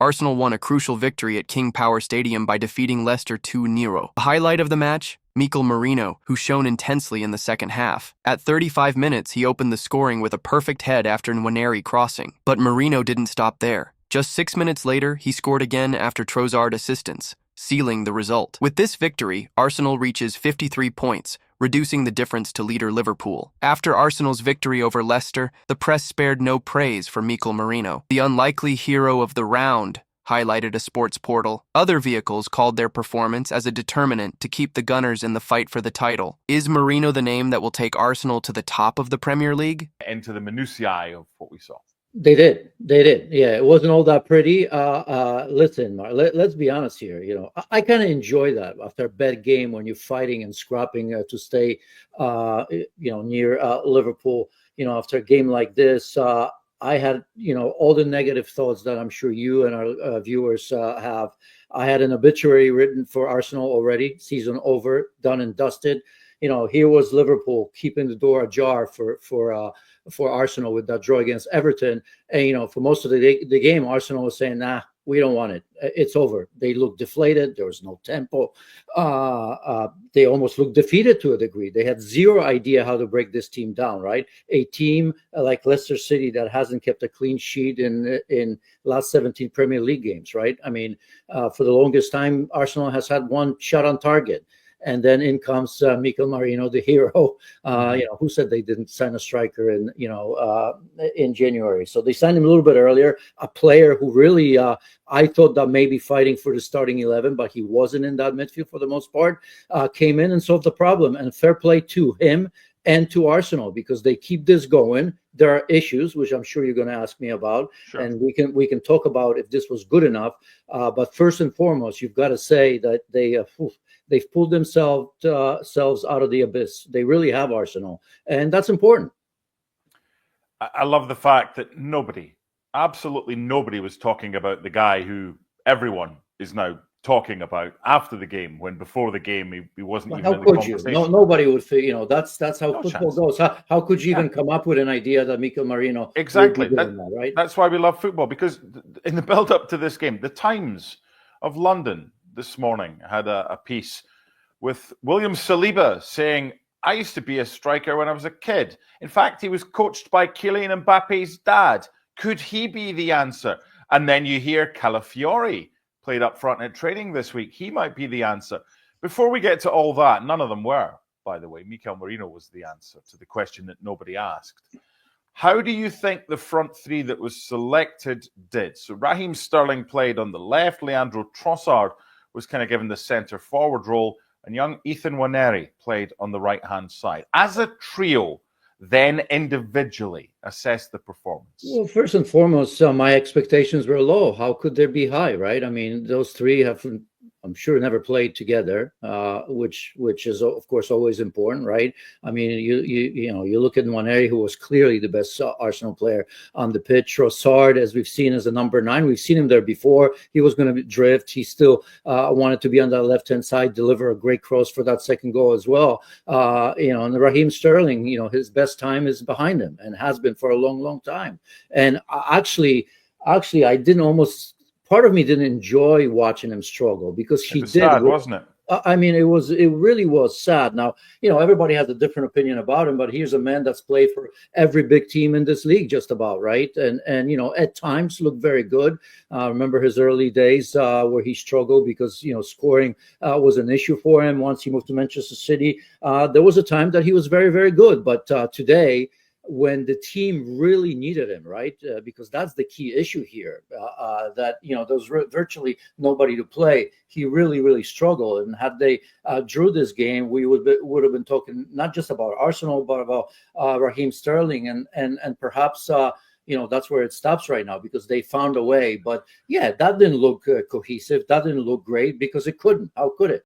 Arsenal won a crucial victory at King Power Stadium by defeating Leicester 2-0. The highlight of the match? Mikel Merino, who shone intensely in the second half. At 35 minutes, he opened the scoring with a perfect head after Nwaneri crossing. But Merino didn't stop there. Just 6 minutes later, he scored again after Trossard assistance, sealing the result. With this victory, Arsenal reaches 53 points, reducing the difference to leader Liverpool. After Arsenal's victory over Leicester, the press spared no praise for Mikel Merino. The unlikely hero of the round, highlighted a sports portal. Other vehicles called their performance as a determinant to keep the Gunners in the fight for the title. Is Merino the name that will take Arsenal to the top of the Premier League? Into the minutiae of what we saw. They did. Yeah, it wasn't all that pretty. Listen, Mark, let's be honest here. I kind of enjoy that after a bad game when you're fighting and scrapping to stay, near Liverpool. After a game like this, I had, all the negative thoughts that I'm sure you and our viewers have. I had an obituary written for Arsenal already. Season over, done and dusted. Here was Liverpool keeping the door ajar for Arsenal with that draw against Everton. And, for most of the game, Arsenal was saying, nah, we don't want it. It's over. They looked deflated. There was no tempo. They almost looked defeated to a degree. They had zero idea how to break this team down, right? A team like Leicester City that hasn't kept a clean sheet in last 17 Premier League games, right? I mean, for the longest time, Arsenal has had one shot on target. And then in comes Mikel Merino, the hero. Who said they didn't sign a striker in January? So they signed him a little bit earlier. A player who really, I thought that maybe fighting for the starting 11, but he wasn't in that midfield for the most part. Came in and solved the problem. And fair play to him and to Arsenal, because they keep this going. There are issues, which I'm sure you're going to ask me about, sure. And we can talk about if this was good enough. But first and foremost, you've got to say that they've pulled themselves out of the abyss. They really have, Arsenal, and that's important. I love the fact that absolutely nobody was talking about the guy who everyone is now talking about after the game, when before the game he wasn't even in the conversation. No, nobody would feel, that's how football goes. How could you even come up with an idea that Mikel Merino exactly that, right? That's why we love football, because in the build up to this game, the Times of London this morning had a piece with William Saliba saying, I used to be a striker when I was a kid. In fact, he was coached by Kylian Mbappe's dad. Could he be the answer? And then you hear Calafiori played up front at training this week. He might be the answer. Before we get to all that, none of them were, by the way. Mikel Merino was the answer to the question that nobody asked. How do you think the front three that was selected did? So Raheem Sterling played on the left. Leandro Trossard was kind of given the centre forward role. And young Ethan Nwaneri played on the right-hand side. As a trio, then individually assess the performance? Well, first and foremost, my expectations were low. How could they be high, right? I mean, those three have, I'm sure, never played together, which is of course always important, right? I mean, you look at Nwaneri, who was clearly the best Arsenal player on the pitch. Trossard, as we've seen, as a number 9, we've seen him there before. He was going to drift. He still wanted to be on that left-hand side, deliver a great cross for that second goal as well. And Raheem Sterling, his best time is behind him and has been for a long, long time. And actually, I didn't almost. Part of me didn't enjoy watching him struggle, because he did. Sad, wasn't it? I mean, it really was sad. Now, everybody has a different opinion about him, but here's a man that's played for every big team in this league, just about, right? And at times looked very good. Remember his early days where he struggled because, scoring was an issue for him. Once he moved to Manchester City, there was a time that he was very, very good. But today, when the team really needed him, right? Because that's the key issue here, that, there's virtually nobody to play. He really, really struggled. And had they drew this game, we would have been talking not just about Arsenal, but about Raheem Sterling. And perhaps, that's where it stops right now, because they found a way. But yeah, that didn't look cohesive. That didn't look great, because it couldn't. How could it?